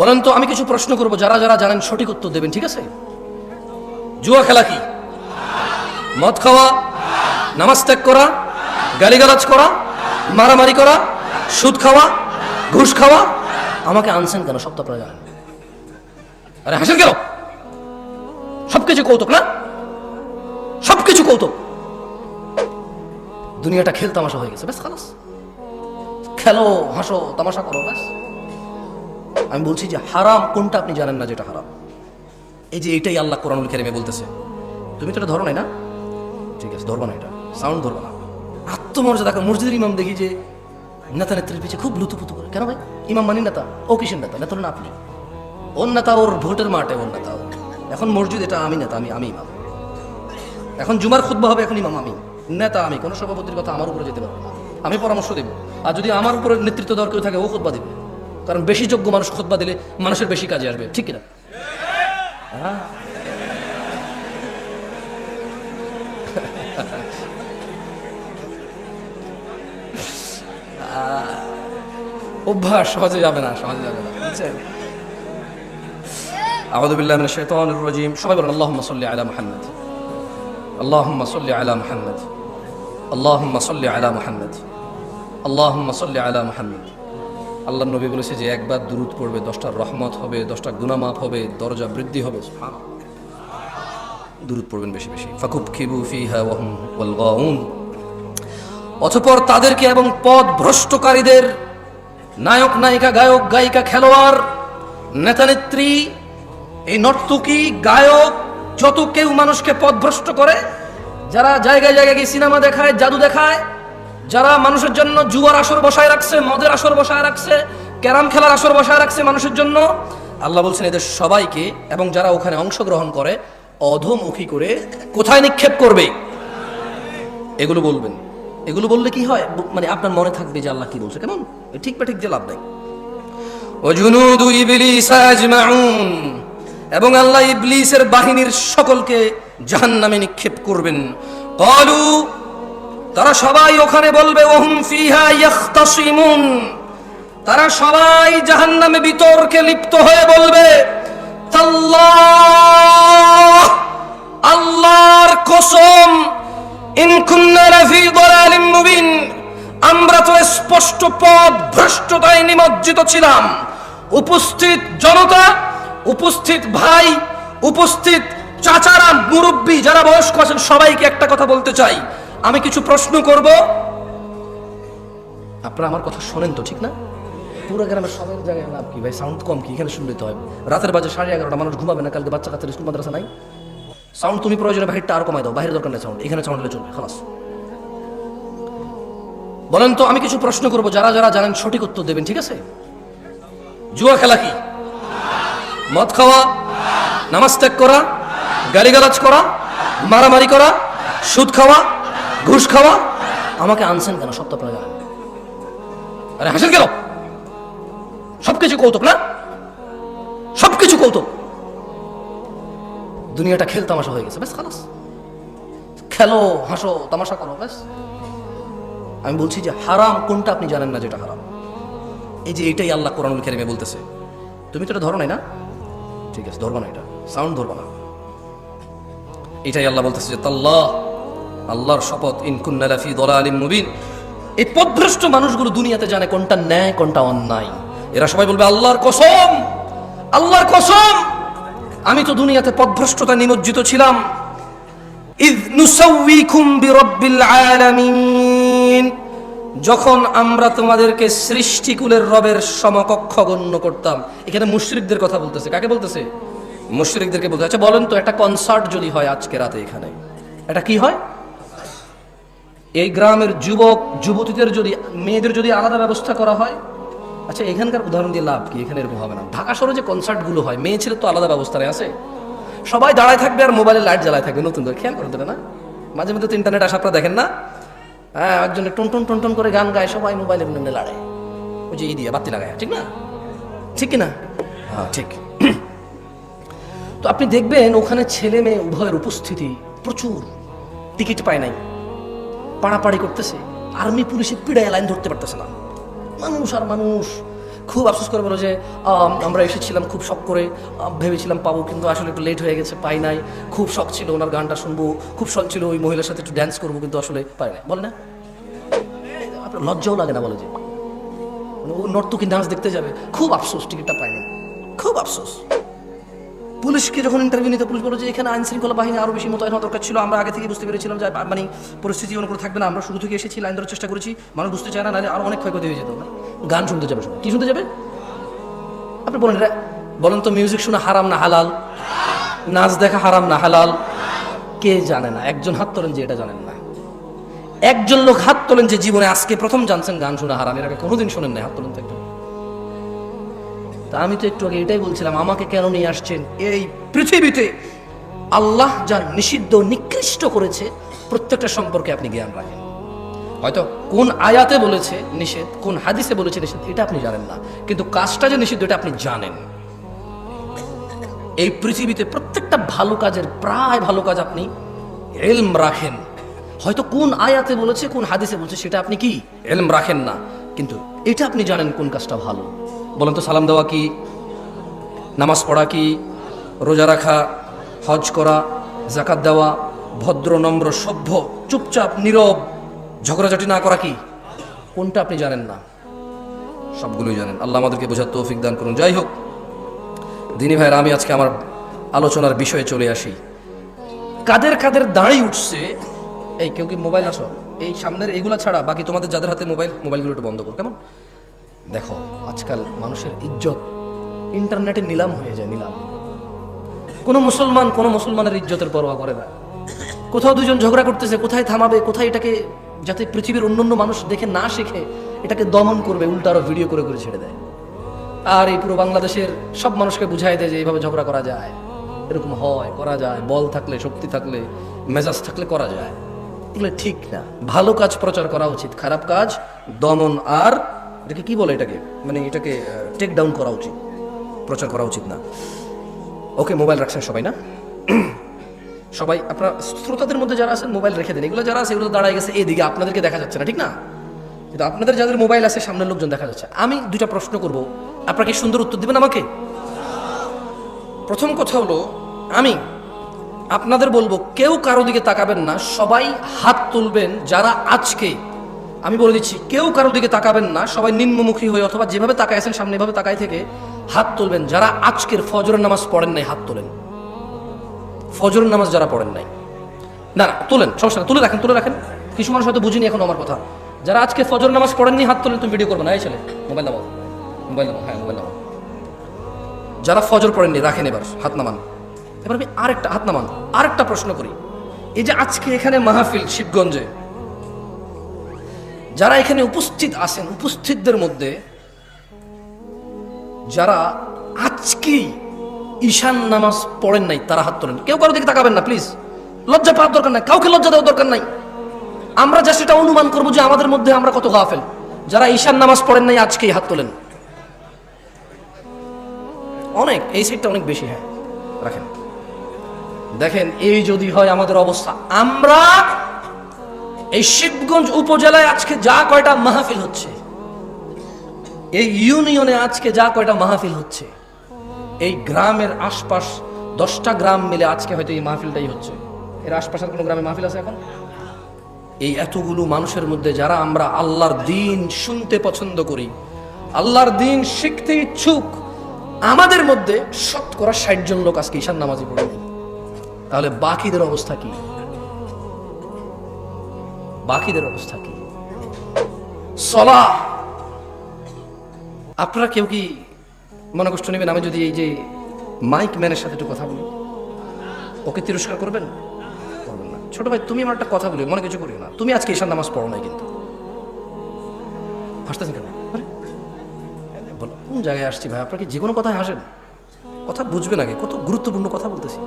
বলেন তো, আমি কিছু প্রশ্ন করব, যারা যারা জানেন সঠিক উত্তর দেবেন, ঠিক আছে? জুয়া খেলা কি? মদ খাওয়া, নামাজ ত্যাগ করা, গালিগালাজ করা, মারামারি করা, সুদ খাওয়া, ঘুষ খাওয়া। আমাকে আনছেন কেন? সব তো আপনারা জানেন। আরে হাসেন কেন? সবকিছু কৌতুক না? সবকিছু কৌতুক। দুনিয়াটা খেল তামাশা হয়ে গেছে, ব্যাস খালাস। খেলো, হাসো, তামাশা করো, ব্যাস। আমি বলছি যে হারাম কোনটা আপনি জানেন না যেটা হারাম। এই যে এটাই আল্লাহ কোরআনুল কারীমে বলতেছে। তুমি তো এটা ধরো নাই না? ঠিক আছে, ধরবা না, এটা সাউন্ড ধরবা না। আত্মমর্যাদা। মসজিদের ইমাম দেখি যে নেতা নেত্রীর পিছিয়ে খুব লুতুপুতু করে। কেন ভাই? ইমাম মানি নেতা? ও কিসের নেতা? নেতা না আপনি। ওর নেতা ওর ভোটের মাঠে, ওর নেতা। এখন মসজিদ এটা আমি নেতা, আমি ইমাম। এখন জুমার খুতবা হবে, এখন ইমাম আমি, নেতা আমি। কোনো সভাপতির কথা আমার উপরে যেতে পারবে না, আমি পরামর্শ দেব। আর যদি আমার উপরে নেতৃত্ব দেওয়ার কেউ থাকে, ও খুতবা দেবে। কারণ বেশি যোগ্য মানুষ খুতবা দিলে মানুষের বেশি কাজে আসবে, ঠিক কিনা? অভ্যাস সহজে যাবে না, সহজে যাবে না, বুঝছেন? আউযু বিল্লাহি মিনাশ শাইতানির রাজীম। সবাই বলেন আল্লাহুম্মা সাল্লি আলা মুহাম্মাদ, আল্লাহুম্মা সাল্লি আলা মুহাম্মাদ, আল্লাহুম্মা সাল্লি আলা মুহাম্মাদ, আল্লাহুম্মা সাল্লি আলা মুহাম্মাদ। আল্লাহর নবী বলেছে যে একবার দুরূদ পড়বে 10টা রহমত হবে, 10টা গুনাহ মাফ হবে, দরজা বৃদ্ধি হবে। সুবহানাল্লাহ। দুরূদ পড়বেন বেশি বেশি। ফাকুবকিবু ফিহা ওয়া হুম ওয়াল গাউন। অতঃপর তাদেরকে এবং পথ ভ্রষ্টকারীদের, নায়ক নায়িকা, গায়ক গায়িকা, খেলোয়াড়, নেতা নেত্রী, এই নর্তকী, গায়ক, যত কেউ মানুষকে পথভ্রষ্ট করে, যারা জায়গায় জায়গায় গিয়ে সিনেমা দেখায়, জাদু দেখায়, যারা মানুষের জন্য জুয়ার আসর বসায় রাখছে, মদের আসর বসায় রাখছে, ক্যারাম খেলার আসর বসায় রাখছে মানুষের জন্য, আল্লাহ বলছেন এদের সবাইকে এবং যারা ওখানে অংশগ্রহণ করে অধোমুখী করে কোথায় নিক্ষেপ করবে? এগুলো বলবেন। এগুলো বললে কি হয়? মানে আপনার মনে থাকবে যে আল্লাহ কি বলছে। কেমন ঠিক বা ঠিক যে লাভ নাই। ওয়াজুনুদু ইবলিস আজমাউন। এবং আল্লাহ ইবলিসের বাহিনীর সকলকে জাহান্নামে নিক্ষেপ করবেন। ক্বালু, তারা সবাই ওখানে বলবে, ওহুম ফিহা ইয়াখতাসিমুন। তারা সবাই জাহান্নামে বিতর্কে লিপ্ত হয়ে বলবে, তাল্লাহ, আল্লাহর কসম, ইন কুন্না লাফি দালালিম মুবিন, আমরা তো স্পষ্ট পথ ভ্রষ্টতায় নিমজ্জিত ছিলাম। উপস্থিত জনতা, উপস্থিত ভাই, উপস্থিত চাচারা, মুরব্বী, যারা বয়স্ক আছেন, সবাইকে একটা কথা বলতে চাই। আমি কিছু প্রশ্ন করব, আপনারা আমার কথা শোনেন তো, ঠিক না? পুরো গ্রামের সবার জায়গায় লাভ কি ভাই? সাউন্ড কম কি? এখানে শুনতে হয়। রাতের বাজে 11:30, মানুষ ঘুমাবে না, কালকে বাচ্চা কাচ্চার স্কুল মাদ্রাসা নাই। সাউন্ড তুমি প্রয়োজনে বাহিরটা আর কমাই দাও, বাইরের দরকার নেই সাউন্ড, এখানে সাউন্ড হলে চলবে, খালাস। বলেন তো, আমি কিছু প্রশ্ন করব, যারা যারা জানেন সঠিক উত্তর দেবেন, ঠিক আছে? জুয়া খেলা কি? মদ খাওয়া, নামাজ ত্যাগ করা, গালিগালাজ করা, মারামারি করা, সুদ খাওয়া, ঘুষ খাওয়া। আমাকে আনছেন কেন? সব তো আপনারা জানেন। আরে হাসেন কেন? সবকিছু কৌতুক না? সবকিছু কৌতুক। দুনিয়াটা খেল তামাশা হয়ে গেছে, ব্যাস খালাস। খেলো, হাসো, তামাশা করো, ব্যাস। আমি বলছি যে হারাম কোনটা আপনি জানেন না যেটা হারাম। এই যে এটাই আল্লাহ কোরআনুল কারীমে বলতেছে। তুমি তো এটা ধরো নাই না? ঠিক আছে, ধরবা না, এটা সাউন্ড ধরবা না। এটাই আল্লাহ বলতেছে যে তাল্লাহ, আল্লাহর শপথ, ইন কুন্না লাফি দালালিম মুবিন। এই পথভ্রষ্ট মানুষগুলো দুনিয়াতে জানে কোনটা ন্যায় কোনটা অন্যায়। এরা সবাই বলবে আল্লাহর কসম, আল্লাহর কসম, আমি তো দুনিয়াতে পথভ্রষ্টতা নিমজ্জিত ছিলাম। ইয নুসাউইকুম বিরাব্বিল আলামিন, যখন আমরা তোমাদেরকে সৃষ্টিকুলের রবের সমকক্ষ গণ্য করতাম। এখানে মুশরিকদের কথা বলতেছে। কাকে বলতেছে? মুশরিকদেরকে বলতে। আচ্ছা বলেন তো, একটা কনসার্ট যদি হয় আজকে রাতে এখানে, এটা কি হয়? এই গ্রামের যুবক যুবতীদের যদি, মেয়েদের যদি আলাদা ব্যবস্থা করা হয়। আচ্ছা এখানকার উদাহরণ দিয়ে লাভ কি? এখানে এরকম হবে না। ঢাকা শহরে যে কনসার্টগুলো হয়, মেয়ে ছেলে তো আলাদা ব্যবস্থায় আছে, সবাই দাঁড়ায় থাকবে আর মোবাইলে লাইট জ্বালায় থাকবে। নতুন করে খেয়াল করতে না, মাঝে মধ্যে তো ইন্টারনেট আসা আপনারা দেখেন না? হ্যাঁ, একজনে টন টন টন করে গান গায়, সবাই মোবাইলে লড়ায়, ওই যে দিয়ে বাতি লাগায়, ঠিক না? ঠিক কিনা? হ্যাঁ ঠিক। তো আপনি দেখবেন ওখানে ছেলে মেয়ে উভয়ের উপস্থিতি প্রচুর। টিকিট পায় নাই, পাড়াপাড়ি করতেছে, আর্মি পুলিশে পিড়ায় লাইন ধরতে পারতেছে না, মানুষ আর মানুষ। খুব আফসোস করে বলো যে আমরা এসেছিলাম খুব শখ করে, ভেবেছিলাম পাবো, কিন্তু আসলে একটু লেট হয়ে গেছে, পাই নাই। খুব শখ ছিল ওনার গানটা শুনবো, খুব শখ ছিল ওই মহিলার সাথে একটু ড্যান্স করবো, কিন্তু আসলে পাই না। বলে না, আপনার লজ্জাও লাগে না বলে যে ও নর্তকী ডান্স দেখতে যাবে? খুব আফসোস টিকিটটা পাইনি, খুব আফসোস। পুলিশকে যখন ইন্টারভিউ নিতে পুলিশ বলো যে এখানে আইন শৃঙ্খলা বাহিনী আরও বেশি মোতায়েন হওয়া দরকার ছিল, আমরা আগে থেকে বুঝতে পেরেছিলাম যে মানে পরিস্থিতি অনুকূল থাকবে না, আমরা শুরু থেকে এসেছি, লাইন ধরার চেষ্টা করেছি, মানুষ বুঝতে চায় না, নাহলে আরও অনেক ক্ষয়ক্ষতি হয়ে যেত। গান শুনতে যাবে সবাই, কি শুনতে যাবে? আপনি বলেন বলেন তো, মিউজিক শোনা হারাম না হালাল? নাচ দেখা হারাম না হালাল? কে জানে না? একজন হাত তোলেন যে এটা জানেন না। একজন লোক হাত তোলেন যে জীবনে আজকে প্রথম জানছেন গান শোনা হারাম, এর আগে কোনোদিন শোনেন না, হাত তোলেন তো একজন। তা আমি তো একটু আগে এটাই বলছিলাম, আমাকে কেন নিয়ে আসছেন এই পৃথিবীতে? আল্লাহ যা নিষিদ্ধ নিকৃষ্ট করেছে প্রত্যেকটা সম্পর্কে আপনি জ্ঞান রাখেন। হয়তো কোন আয়াতে বলেছে নিষেধ, কোন হাদিসে বলেছে নিষেধ, এটা আপনি জানেন না, কিন্তু কাজটা যে নিষিদ্ধ এটা আপনি জানেন। এই পৃথিবীতে প্রত্যেকটা ভালো কাজের, প্রায় ভালো কাজ আপনি ইলম রাখেন। হয়তো কোন আয়াতে বলেছে, কোন হাদিসে বলেছে সেটা আপনি কি ইলম রাখেন না, কিন্তু এটা আপনি জানেন কোন কাজটা ভালো। বলেন তো, সালাম দেওয়া কি, নামাজ পড়া কি, রোজা রাখা, হজ করা, যাকাত দেওয়া, ভদ্র নম্র সভ্য চুপচাপ নীরব ঝগড়াঝাটি না করা কি, কোনটা আপনি জানেন না? সবগুলোই জানেন। আল্লাহ আমাদেরকে বোঝার তৌফিক দান করুন। যাই হোক দিনী ভাইরা, আমি আজকে আমার আলোচনার বিষয়ে চলে আসি। কাদের কাদের দাঁড়িয়ে উঠছে, এই কেউ কি মোবাইল আসো, এই সামনের এগুলা ছাড়া বাকি তোমাদের যাদের হাতে মোবাইলগুলো একটু বন্ধ করো, কেমন? দেখো আজকাল মানুষের ইজ্জত ইন্টারনেটে নিলাম হয়ে যায়, নিলাম। কোনো মুসলমানের ইজ্জতের পরোয়া করে না। কোথাও দুজন ঝগড়া করতেছে, কোথায় থামাবে, কোথায় এটাকে যাতে পৃথিবীর অন্যান্য মানুষ দেখে না শেখে এটাকে দমন করবে, উল্টা আরো ভিডিও করে করে ছেড়ে দেয়। আর এই পুরো বাংলাদেশের সব মানুষকে বুঝাই দেয় যে এইভাবে ঝগড়া করা যায়, এরকম হয়, করা যায়, বল থাকলে, শক্তি থাকলে, মেজাজ থাকলে করা যায়। এগুলো ঠিক না। ভালো কাজ প্রচার করা উচিত, খারাপ কাজ দমন আর এটাকে কি বলে, এটাকে মানে এটাকে টেক ডাউন করা উচিত, প্রচার করা উচিত না। ওকে, মোবাইল রাখছেন সবাই না? সবাই আপনার শ্রোতাদের মধ্যে যারা আছেন মোবাইল রেখে দেন। এগুলো যারা আছে এগুলো দাঁড়ায় গেছে এদিকে, আপনাদেরকে দেখা যাচ্ছে না, ঠিক না? কিন্তু আপনাদের যাদের মোবাইল আছে সামনের লোকজন দেখা যাচ্ছে। আমি দুইটা প্রশ্ন করব, আপনাকে সুন্দর উত্তর দিবেন আমাকে। প্রথম কথা হলো, আমি আপনাদের বলবো কেউ কারো দিকে তাকাবেন না, সবাই হাত তুলবেন যারা আজকে, আমি বলে দিচ্ছি, কেউ কারো দিকে তাকাবেন না, সবাই নিম্নমুখী হয়ে অথবা যেভাবে তাকায় আছেন সামনে এভাবে তাকায় থেকে হাত তুলবেন যারা আজকের ফজরের নামাজ পড়েন নাই। হাত তোলেন ফজরের নামাজ যারা পড়েন নাই। না না, তোলেন, সমস্যা না, তুলে রাখেন। কিছু মানুষ হয়তো বুঝিনি এখন আমার কথা। যারা আজকে ফজর নামাজ পড়েননি হাত তোলেন। তুমি ভিডিও করবে না, এই ছেলে মোবাইল নামাও, হ্যাঁ মোবাইল নামাও। যারা ফজর পড়েননি রাখেন, এবার হাত নামান। এবার আমি আরেকটা প্রশ্ন করি। এই যে আজকে এখানে মাহফিল শিবগঞ্জে, যারা এখানে উপস্থিত আছেন, উপস্থিতদের মধ্যে যারা আজকেই ঈশান নামাজ পড়েন নাই তারা হাত তোলেন। কেউ কারো দিকে তাকাবেন না প্লিজ, লজ্জা পাওয়ার দরকার নাই, কাউকে লজ্জা দেওয়ার দরকার নাই। আমরা যা সেটা অনুমান করবো যে আমাদের মধ্যে আমরা কত গাফেল। যারা ঈশান নামাজ পড়েন নাই আজকেই হাত তোলেন। অনেক, এই সাইডটা অনেক বেশি। হ্যাঁ রাখেন। দেখেন এই যদি হয় আমাদের অবস্থা, আমরা এই শিবগঞ্জ উপজেলায় আজকে যা কয়টা মাহফিল হচ্ছে, এই ইউনিয়নে আজকে যা কয়টা মাহফিল হচ্ছে, এই গ্রামের আশপাশ 10টা গ্রাম মিলে আজকে হয়তো এই মাহফিলটাই হচ্ছে। এর আশপাশের কোনো গ্রামে মাহফিল আছে এখন? এই এতগুলো মানুষের মধ্যে যারা আমরা আল্লাহর দ্বীন শুনতে পছন্দ করি, আল্লাহর দ্বীন শিখতে ইচ্ছুক, আমাদের মধ্যে শতকরা 60 জন লোক আজকে ঈশান নামাজি পড়ে নেই। তাহলে বাকিদের অবস্থা কি? সালাহ। আপনারা কেউ কি মনে কষ্ট নেবেন আমি যদি এই যে মাইক ম্যানের সাথে একটু কথা বলি? ওকে তিরস্কার করবেন না। ছোট ভাই, তুমি আমার একটা কথা বলি, মনে কিছু করিও না। তুমি আজকে ঈশান নামাজ পড়ো নাই, কিন্তু হাসতেছেন কেন? বলো কোন জায়গায় আসছি ভাই? আপনার কি যে কোনো কথায় হাসেন? কথা বুঝবেন আগে, কত গুরুত্বপূর্ণ কথা বলতেছি।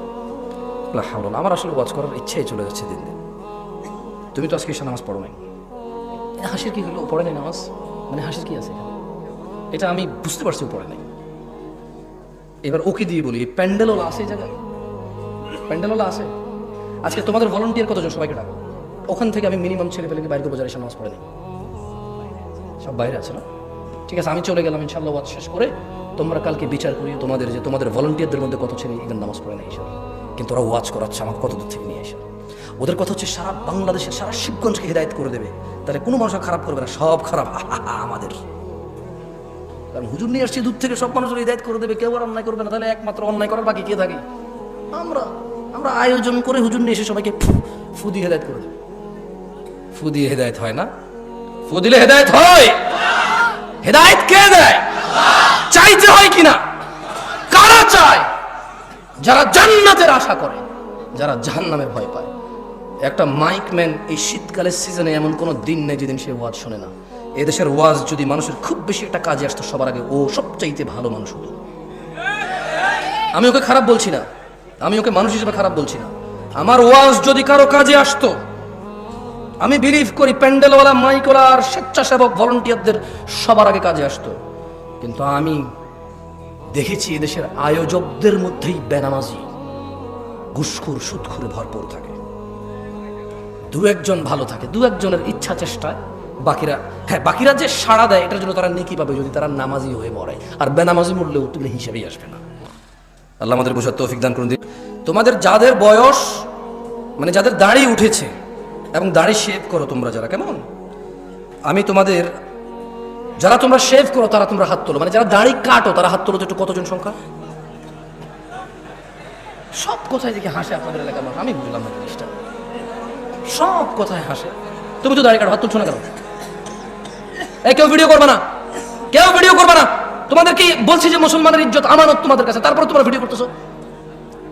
আমার আসলে ওয়াজ করার ইচ্ছাই চলে যাচ্ছে দিন দিন। তুমি তো আজকে ঈশান নামাজ পড়ো নাই, হাসির কি হলো? পড়ে নাই নামাজ মানে হাসির কি আছে? এটা আমি বুঝতে পারছি ও পড়ে নাই। এবার ওকে দিয়ে বলি, প্যান্ডেলওয়ালা আছে এই জায়গায়? প্যান্ডেলওয়ালা আছে? আজকে তোমাদের ভলান্টিয়ার কতজন? সবাইকে ডাকো। ওখান থেকে আমি মিনিমাম ছেলে পেলেকে বাইরে করবো যারা ঈশান নামাজ পড়ে নাই। সব বাইরে আছে না? ঠিক আছে, আমি চলে গেলাম ইনশাআল্লাহ ওয়াজ শেষ করে। তোমরা কালকে বিচার করিও তোমাদের যে তোমাদের ভলান্টিয়ারদের মধ্যে কত ছেলে ঈদের নামাজ পড়ে না ইনশাআল্লাহ, কিন্তু ওরা ওয়াজ করাচ্ছে আমাকে কত দূর থেকে নিয়ে এসে। ওদের কথা হচ্ছে সারা বাংলাদেশের সারা শিবগঞ্জকে হিদায়ত করে দেবে, তাহলে কোনো মানুষ খারাপ করবে না, সব খারাপ আমাদের। কারণ হুজুর নিয়ে আসছে দূর থেকে, সব মানুষের হিদায়ত করে দেবে, কেউ আর অন্যায় করবে না, তাহলে একমাত্র অন্যায় করার বাকি কে থাকে? আমরা আমরা আয়োজন করে হুজুর নিয়ে এসে সবাইকে ফু দিয়ে হেদায়ত করে দেবে। ফু দিয়ে হেদায়ত হয় না, ফু দিলে হেদায়ত হয়? হেদায়ত কে দেয়? চাইতে হয় কিনা? কারা চায়? যারা জান্নাতের আশা করে, যারা জাহান্নামের ভয় পায়। একটা মাইকম্যান এই শীতকালের সিজনে এমন কোনো দিন নেই যেদিন সে ওয়াজ শোনে না। এদেশের ওয়াজ যদি মানুষের খুব বেশি একটা কাজে আসতো, সবার আগে ও সবচাইতে ভালো মানুষ হতো। আমি ওকে খারাপ বলছি না, আমি ওকে মানুষ হিসেবে খারাপ বলছি না। আমার ওয়াজ যদি কারো কাজে আসতো, আমি বিলিভ করি প্যান্ডেলওয়ালা, মাইকওয়ালা আর স্বেচ্ছাসেবক ভলান্টিয়ারদের সবার আগে কাজে আসতো। কিন্তু আমি দেখেছি এদেশের আয়োজকদের মধ্যেই বেনামাজি, ঘুষখোর, সুদখোরে ভরপুর থাকে। দু একজন ভালো থাকে, দু একজনের ইচ্ছা চেষ্টায়, বাকিরা যে সাড়া দেয় এটার জন্য তারা নেকি পাবে যদি তারা নামাজি হয়ে মরে, আর বেনামাজি মরলেও তুলে হিসেবেই আসবে না। আল্লাহ আমাদের বোঝার তৌফিক দান করুন। তোমাদের যাদের বয়স, মানে যাদের দাড়ি উঠেছে এবং দাড়ি শেভ করো তোমরা যারা, কেমন, আমি তোমাদের, যারা তোমরা শেভ করো তারা তোমরা হাত তোলো, মানে যারা দাড়ি কাটো তারা হাত তোলো। তো একটু কতজন সংখ্যা? সব কথায় দেখে হাসে আপনাদের এলাকার মানুষ, আমি বুঝলাম না জিনিসটা। সব কথায় হাসে। তুমি তো দাড়ি কাটো, হাত তুলছো না কেন? কেউ ভিডিও করবে না, কেউ ভিডিও করবে না। তোমাদের কি বলছি যে মুসলমানের ইজ্জত আমানত তোমাদের কাছে, তারপর তোমরা ভিডিও করতেছো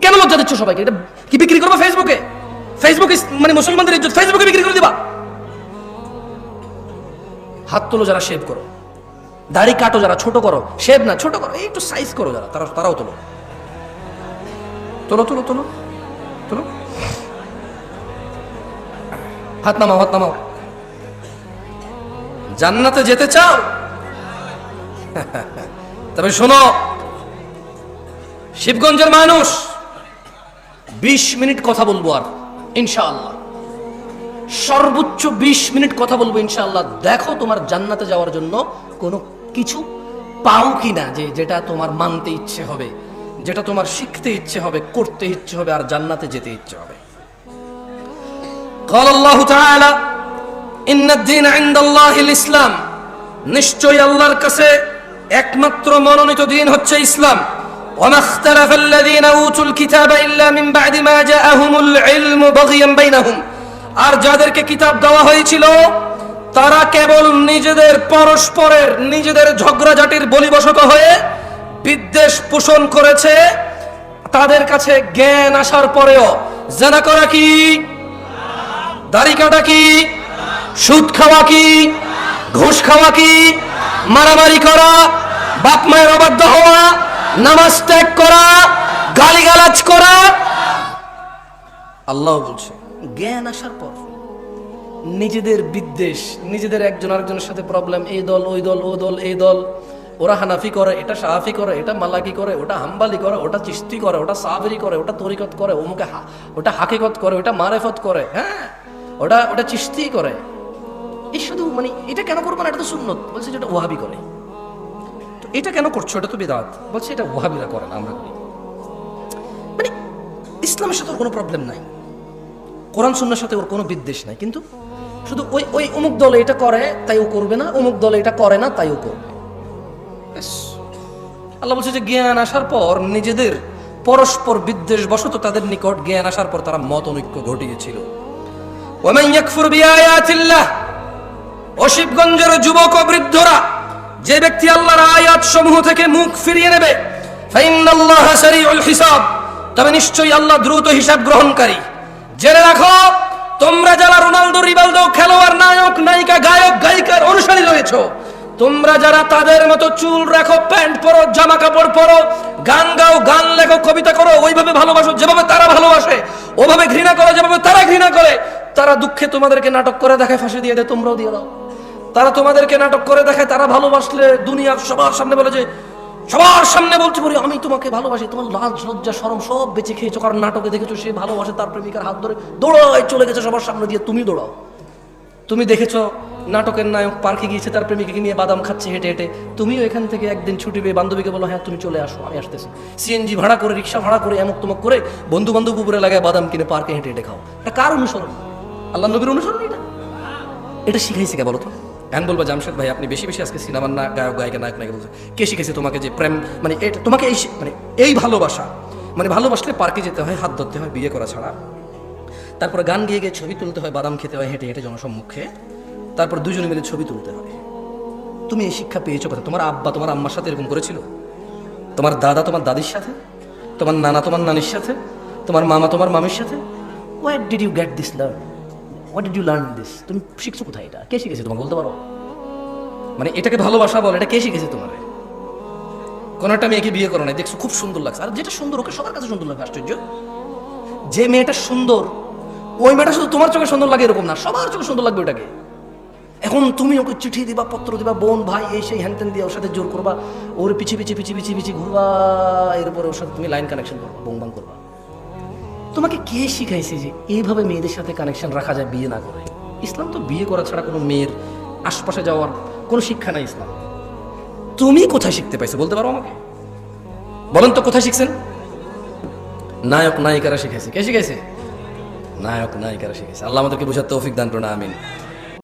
কেন? লজ্জা দিচ্ছ সবাইকে। এটা কি বিক্রি করবো ফেসবুকে? ফেসবুকে মানে মুসলমানদের ইজ্জত ফেসবুকে বিক্রি করে দিবা? হাত তোলো যারা শেভ করো, দাড়ি কাটো যারা, ছোট করো, শেভ না ছোট করো, একটু সাইজ করো যারা, তারাও তোলো, তোলো তোলো তোলো তোলো। হাত নামাও, হাত নামাও। জান্নাতে যেতে চাও? তবে শোনো, শিবগঞ্জের মানুষ 20 মিনিট কথা বলবো, আর ইনশাআল্লাহ সর্বোচ্চ 20 মিনিট কথা বলবো ইনশাআল্লাহ। দেখো তোমার জান্নাতে যাওয়ার জন্য কোনো কিছু পাও কিনা, যেটা তোমার মানতে ইচ্ছে হবে, যেটা তোমার শিখতে ইচ্ছে হবে, করতে ইচ্ছে হবে, আর জান্নাতে যেতে ইচ্ছে হবে। قال الله تعالى إن الدين عند الله الإسلام, নিশ্চয়ই আল্লাহর কাছে একমাত্র মনোনীত দিন হচ্ছে ইসলাম। وما اختلف الذين اوتوا الكتاب الا من بعد ما جاءهم العلم بغيا بينهم, আর যাদেরকে কিতাব দেওয়া হয়েছিল তারা কেবল নিজেদের পরস্পরের নিজেদের ঝগড়াঝাটির বলিবশত হয়ে বিদ্বেষ পোষণ করেছে। তাদের কাছে জ্ঞান আসার পরেও জেনা করা কি, দাড়ি কাটা কি, সুদ খাওয়া কি, ঘুষ খাওয়া কি, মারামারি করা, বাপ মায়ের অবাধ্য হওয়া, নামাজ ত্যাগ করা, গালিগালাজ করা, আল্লাহ বলছে জ্ঞান আসার পর নিজেদের বিদ্বেষ, নিজেদের একজন আরেকজনের সাথে প্রবলেম, এই দল ওই দল, ও দল এই দল, ওরা হানাফি করে, এটা শাফি করে, এটা মালাকি করে, ওটা হাম্বালি করে, ওটা চিশতি করে, ওটা সাবরি করে, ওটা তরিকত করে, ওমুকে ওটা হাকিকত করে, ওটা মারেফত করে, হ্যাঁ ওটা চিশতি করে। এই শুধু মানে এটা কেন করবো না, এটা তো সুন্নত। বলছে যেটা ওয়াহাবি করে। তো এটা কেন করছো? এটা তো বিদআত। বলছে এটা ওয়াহাবিরা করে না, আমরা করি। মানে ইসলামের সাথে ওর কোনো প্রবলেম নাই, কোরআন সুন্নাহর সাথে ওর কোনো বিদ্বেষ নাই, কিন্তু শুধু ওই অমুক দলে এটা করে তাই ও করবে না, অমুক দলে এটা করে না তাই ও করবে। আল্লাহ বলছে যে জ্ঞান আসার পর নিজেদের পরস্পর বিদ্বেষ বশত তাদের নিকট জ্ঞান আসার পর তারা মত অনৈক্য ঘটিয়েছিল। ওয়ামান ইয়াকফুর বিআয়াতিল্লাহ, শিবগঞ্জের যুবক ও বৃদ্ধরা, যে ব্যক্তি আল্লাহর আয়াত সমূহ থেকে মুখ ফিরিয়ে নেবে, ফাইন্নাল্লাহা সারিউল হিসাব, তবে নিশ্চয়ই আল্লাহ দ্রুত হিসাব গ্রহণকারী। জেনে রাখো, তোমরা যারা রোনালদো, রিভালদো, খেলোয়াড়, নায়ক, নায়িকা, গায়ক, গায়িকার অনুসারী রয়েছো, তোমরা যারা তাদের মতো চুল রাখো, প্যান্ট পরো, জামা কাপড় পরো, গান গাও, গান লেখো, কবিতা করো, ওইভাবে ভালোবাসো যেভাবে তারা ভালোবাসে, ওভাবে ঘৃণা করো যেভাবে তারা ঘৃণা করে। তারা দুঃখে তোমাদেরকে নাটক করে দেখায়, ফাঁসি দিয়ে দেয়, তোমরাও দিয়ে দাও। তারা তোমাদেরকে নাটক করে দেখায়, তারা ভালোবাসলে দুনিয়ার সবার সামনে বলে যে, সবার সামনে বলতে পারি আমি তোমাকে ভালোবাসি, তোমার লাজ লজ্জা শরম সব বেঁচে খেয়েছো, কারণ নাটকে দেখেছো সে ভালোবাসে তার প্রেমিকার হাত ধরে দৌড়ায় চলে গেছে সবার সামনে দিয়ে, তুমি দৌড়াও। তুমি দেখেছো নাটকের নায়ক পার্কে গিয়েছে তার প্রেমিকাকে নিয়ে বাদাম খাচ্ছে হেঁটে হেঁটে, তুমিও এখান থেকে একদিন ছুটি পেয়ে বান্ধবীকে বলো হ্যাঁ তুমি চলে আসো, আমি আসতেছি। সিএনজি ভাড়া করে, রিক্সা ভাড়া করে, এমক তমক করে বন্ধু বান্ধব উপরে লাগায় বাদাম কিনে পার্কে হেঁটে হেঁটে খাও। এটা কার অনুসরণ? আল্লাহ নবীর অনুসরণ? এটা শিখাইছে কে বলো তো? এখন বলবা জামশেদ ভাই আপনি বেশি বেশি আজকে সিনেমার না গায়ক গায়িকা নায়ক নায়িকা বলছে। কে শিখেছে তোমাকে যে প্রেম মানে এটা তোমাকে এই মানে এই ভালোবাসা, মানে ভালোবাসলে পার্কে যেতে হয়, হাত ধরতে হয়, বিয়ে করা ছাড়া, তারপরে গান গিয়ে গিয়ে ছবি তুলতে হয়, বাদাম খেতে হয় হেঁটে হেঁটে জনসম্মুখে, তারপর দুজনে মিলে ছবি তুলতে হয়। তুমি এই শিক্ষা পেয়েছো কথা? তোমার আব্বা তোমার আম্মার সাথে এরকম করেছিল? তোমার দাদা তোমার দাদির সাথে? তোমার নানা তোমার নানির সাথে? তোমার মামা তোমার মামির সাথে? What did you get this learn? What did you learn this? তুমি শিখছো কোথায়? এটা কে শিখেছে তোমাকে বলতে পারো? মানে এটাকে ভালোবাসা বল, এটা কে শিখেছে তোমার? কোনো একটা মেয়েকে বিয়ে করো নাই, দেখছো খুব সুন্দর লাগছে, আর যেটা সুন্দর ওকে সবার কাছে সুন্দর লাগবে। আশ্চর্য! যে মেয়েটা সুন্দর ওই মেয়েটা শুধু তোমার চোখে সুন্দর লাগে এরকম না, সবার চোখে সুন্দর লাগবে ওটাকে। এখন তুমি ওকে চিঠি দিবা, পত্র দিবা, বোন ভাই এই সেই হ্যানত্যান দিয়ে ওর সাথে জোর করবা, ওর পিছিয়ে পিছিয়ে পিছিয়ে পিছিয়ে পিছিয়ে ঘুরবা, এরপরে ওর সাথে তুমি লাইন কানেকশন করবা, বং বাং করবা। তোমাকে কে শিখাইছে যে এইভাবে মেয়েদের সাথে কানেকশন রাখা যায় বিয়ে না করে? ইসলাম তো বিয়ে করা ছাড়া কোনো মেয়ের আশপাশে যাওয়ার কোনো শিক্ষা নাই ইসলাম। তুমি কোথায় শিখতে পাইছো বলতে পারো আমাকে? বলেন তো কোথায় শিখছেন? নায়ক নায়িকারা শিখেছে। কে শিখেছে? নায়ক নায়িকারা শিখেছে। আল্লাহ আমাদেরকে বোঝার তৌফিক দান করুন, আমিন।